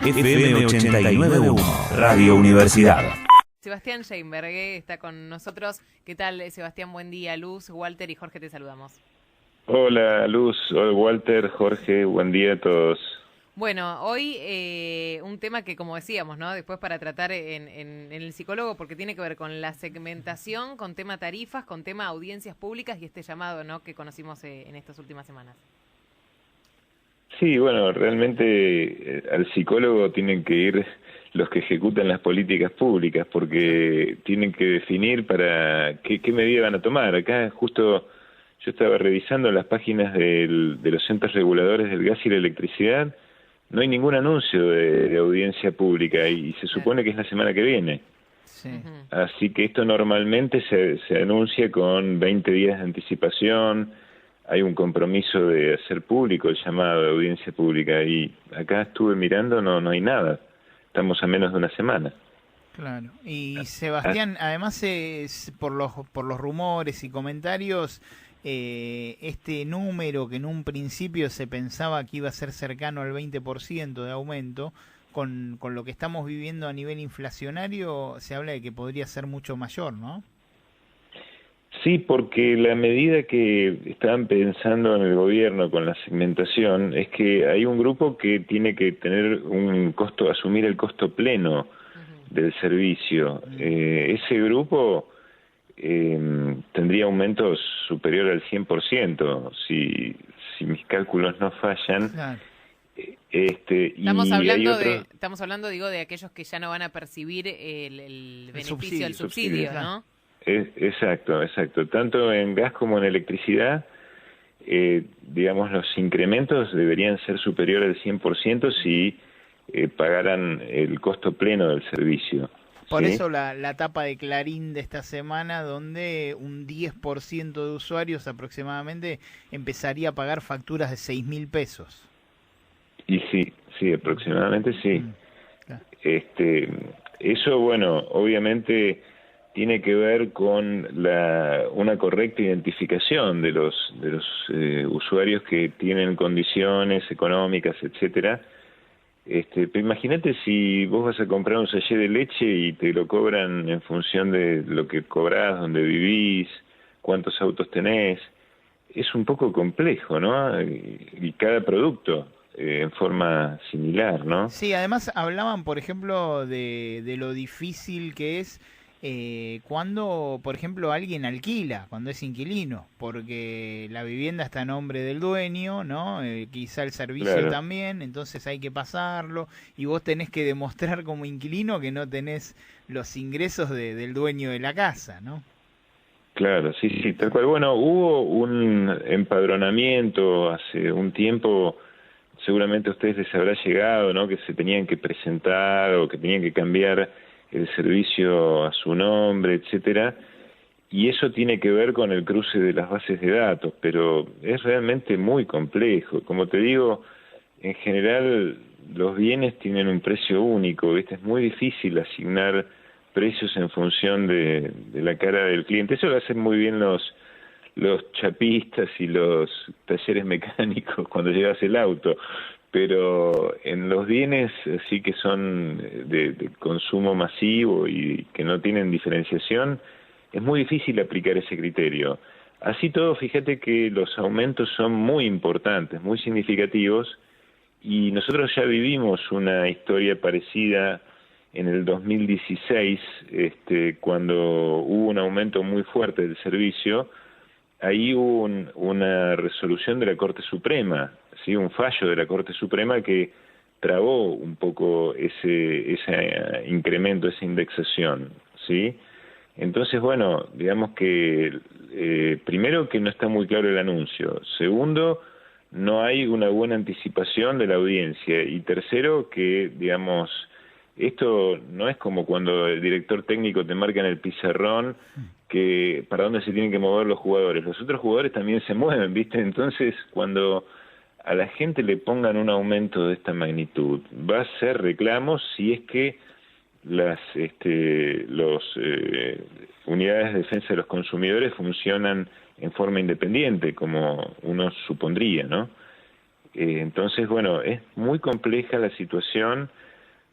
FM 89.1, Radio Universidad. Sebastián Sheinberg está con nosotros. ¿Qué tal, Sebastián? Buen día. Luz, Walter y Jorge, te saludamos. Hola, Luz. Hola, Walter, Jorge. Buen día a todos. Bueno, hoy un tema que, como decíamos, ¿no? Después para tratar en el psicólogo, porque tiene que ver con la segmentación, con tema tarifas, con tema audiencias públicas y este llamado, ¿no? Que conocimos en estas últimas semanas. Sí, bueno, realmente al psicólogo tienen que ir los que ejecutan las políticas públicas, porque tienen que definir para qué medida van a tomar. Acá justo yo estaba revisando las páginas de los entes reguladores del gas y la electricidad. No hay ningún anuncio de audiencia pública y se supone que es la semana que viene. Sí. Así que esto normalmente se anuncia con 20 días de anticipación. Hay un compromiso de hacer público el llamado de audiencia pública y acá estuve mirando, no hay nada. Estamos a menos de una semana. Claro. Y Sebastián, además por los rumores y comentarios, este número que en un principio se pensaba que iba a ser cercano al 20% de aumento, con lo que estamos viviendo a nivel inflacionario, se habla de que podría ser mucho mayor, ¿no? Sí, porque la medida que estaban pensando en el gobierno con la segmentación es que hay un grupo que tiene que tener un costo, asumir el costo pleno del servicio. Ese grupo tendría aumentos superior al 100%, si mis cálculos no fallan. Claro. Estamos hablando, digo, de aquellos que ya no van a percibir el beneficio del subsidio, ¿no? Exacto. Tanto en gas como en electricidad, digamos, los incrementos deberían ser superiores al 100% si pagaran el costo pleno del servicio. Por ¿sí? eso la tapa de Clarín de esta semana, donde un 10% de usuarios aproximadamente empezaría a pagar facturas de 6.000 pesos. Y sí, aproximadamente sí. Claro. Eso, bueno, obviamente tiene que ver con una correcta identificación de los usuarios que tienen condiciones económicas, etcétera. Pero imagínate si vos vas a comprar un sachet de leche y te lo cobran en función de lo que cobrás, dónde vivís, cuántos autos tenés. Es un poco complejo, ¿no? Y cada producto en forma similar, ¿no? Sí, además hablaban, por ejemplo, de lo difícil que es cuando, por ejemplo, alguien alquila, cuando es inquilino, porque la vivienda está a nombre del dueño, ¿no? Quizá el servicio Claro. también, entonces hay que pasarlo y vos tenés que demostrar como inquilino que no tenés los ingresos del dueño de la casa, ¿no? Claro, sí, tal cual. Bueno, hubo un empadronamiento hace un tiempo, seguramente a ustedes les habrá llegado, ¿no? Que se tenían que presentar o que tenían que cambiar el servicio a su nombre, etcétera, y eso tiene que ver con el cruce de las bases de datos, pero es realmente muy complejo. Como te digo, en general los bienes tienen un precio único, ¿viste? Es muy difícil asignar precios en función de la cara del cliente. Eso lo hacen muy bien los chapistas y los talleres mecánicos cuando llevas el auto, pero en los bienes sí que son de consumo masivo y que no tienen diferenciación, es muy difícil aplicar ese criterio. Así todo, fíjate que los aumentos son muy importantes, muy significativos, y nosotros ya vivimos una historia parecida en el 2016, cuando hubo un aumento muy fuerte del servicio. Ahí hubo una resolución de la Corte Suprema, ¿sí? Un fallo de la Corte Suprema que trabó un poco ese incremento, esa indexación, ¿sí? Entonces, bueno, digamos que primero que no está muy claro el anuncio, segundo, no hay una buena anticipación de la audiencia, y tercero que, digamos, esto no es como cuando el director técnico te marca en el pizarrón que para dónde se tienen que mover los jugadores. Los otros jugadores también se mueven, ¿viste? Entonces, cuando a la gente le pongan un aumento de esta magnitud, va a ser reclamos si es que las unidades de defensa de los consumidores funcionan en forma independiente, como uno supondría, ¿no? Entonces, bueno, es muy compleja la situación.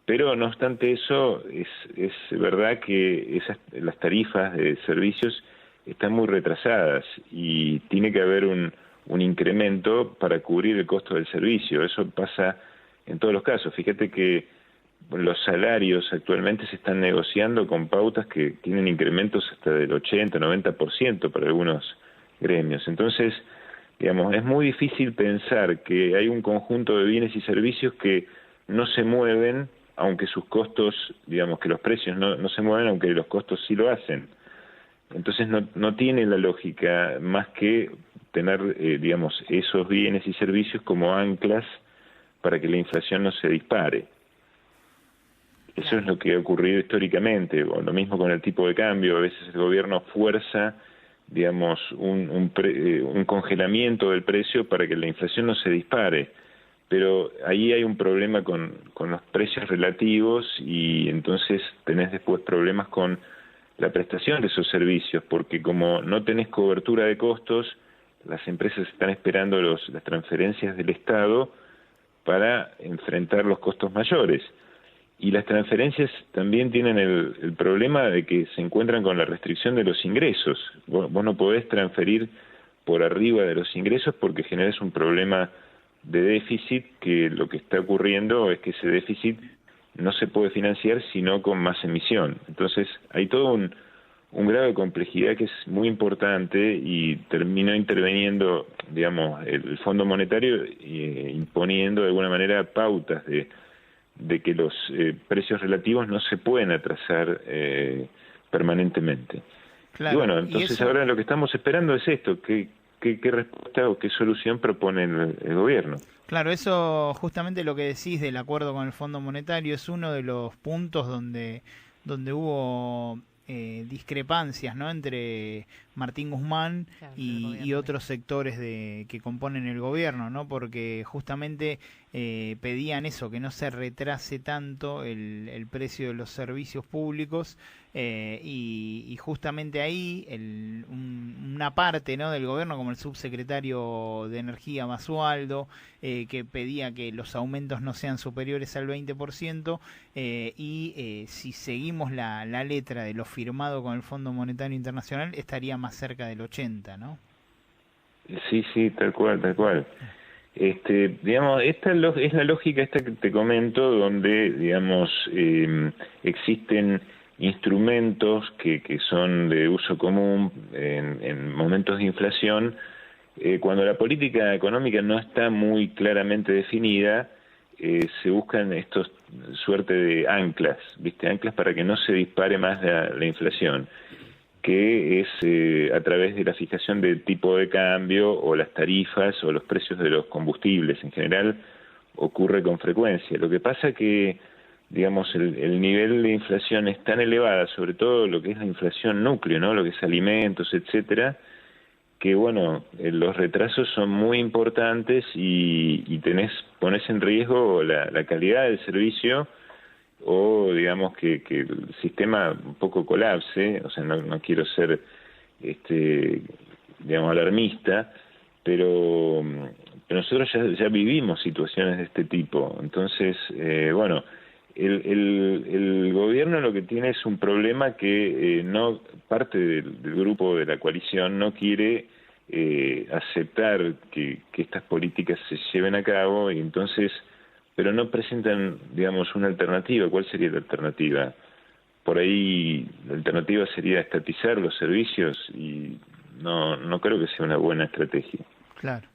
Pero no obstante eso, es verdad que las tarifas de servicios están muy retrasadas y tiene que haber un incremento para cubrir el costo del servicio. Eso pasa en todos los casos. Fíjate que los salarios actualmente se están negociando con pautas que tienen incrementos hasta del 80-90% para algunos gremios. Entonces, digamos, es muy difícil pensar que hay un conjunto de bienes y servicios que no se mueven, aunque sus costos, digamos, que los precios no se mueven, aunque los costos sí lo hacen. Entonces no tiene la lógica más que tener, digamos, esos bienes y servicios como anclas para que la inflación no se dispare. Eso es lo que ha ocurrido históricamente, o lo mismo con el tipo de cambio. A veces el gobierno fuerza, digamos, un congelamiento del precio para que la inflación no se dispare. Pero ahí hay un problema con los precios relativos y entonces tenés después problemas con la prestación de esos servicios, porque como no tenés cobertura de costos, las empresas están esperando las transferencias del Estado para enfrentar los costos mayores. Y las transferencias también tienen el problema de que se encuentran con la restricción de los ingresos. Vos no podés transferir por arriba de los ingresos porque generas un problema de déficit, que lo que está ocurriendo es que ese déficit no se puede financiar sino con más emisión. Entonces hay todo un grado de complejidad que es muy importante y terminó interviniendo, digamos, el Fondo Monetario imponiendo de alguna manera pautas de que los precios relativos no se pueden atrasar permanentemente. Claro, y bueno, entonces ahora lo que estamos esperando es esto, ¿Qué respuesta o qué solución propone el gobierno? Claro, eso justamente lo que decís del acuerdo con el Fondo Monetario es uno de los puntos donde hubo discrepancias, ¿no?, entre Martín Guzmán y otros sectores que componen el gobierno, ¿no?, porque justamente pedían eso, que no se retrase tanto el precio de los servicios públicos, y justamente ahí una parte, ¿no?, del gobierno, como el subsecretario de Energía Basualdo, que pedía que los aumentos no sean superiores al 20%, y si seguimos la letra de lo firmado con el Fondo Monetario Internacional, estaría más cerca del 80, ¿no? Sí, tal cual. Digamos, esta es la lógica esta que te comento, donde, digamos, existen instrumentos que son de uso común en momentos de inflación. Cuando la política económica no está muy claramente definida, se buscan estos suerte de anclas, anclas para que no se dispare más la inflación, que es a través de la fijación del tipo de cambio o las tarifas o los precios de los combustibles. En general ocurre con frecuencia. Lo que pasa que, digamos, el nivel de inflación es tan elevada, sobre todo lo que es la inflación núcleo, ¿no?, lo que es alimentos, etcétera, que bueno, los retrasos son muy importantes y pones en riesgo la calidad del servicio, o digamos que el sistema un poco colapse. O sea, no quiero ser digamos alarmista, pero nosotros ya vivimos situaciones de este tipo. Entonces, bueno, el gobierno lo que tiene es un problema que no parte del grupo de la coalición no quiere aceptar que estas políticas se lleven a cabo, y entonces, pero no presentan, digamos, una alternativa. ¿Cuál sería la alternativa? Por ahí la alternativa sería estatizar los servicios, y no creo que sea una buena estrategia. Claro.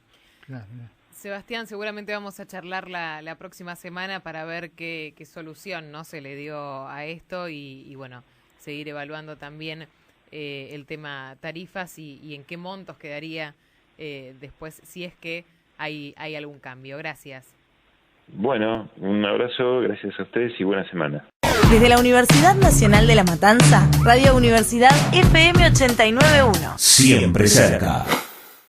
Sebastián, seguramente vamos a charlar la próxima semana para ver qué solución, ¿no?, se le dio a esto y bueno, seguir evaluando también el tema tarifas y en qué montos quedaría después, si es que hay algún cambio. Gracias. Bueno, un abrazo, gracias a ustedes y buena semana. Desde la Universidad Nacional de La Matanza, Radio Universidad FM 89.1. Siempre cerca.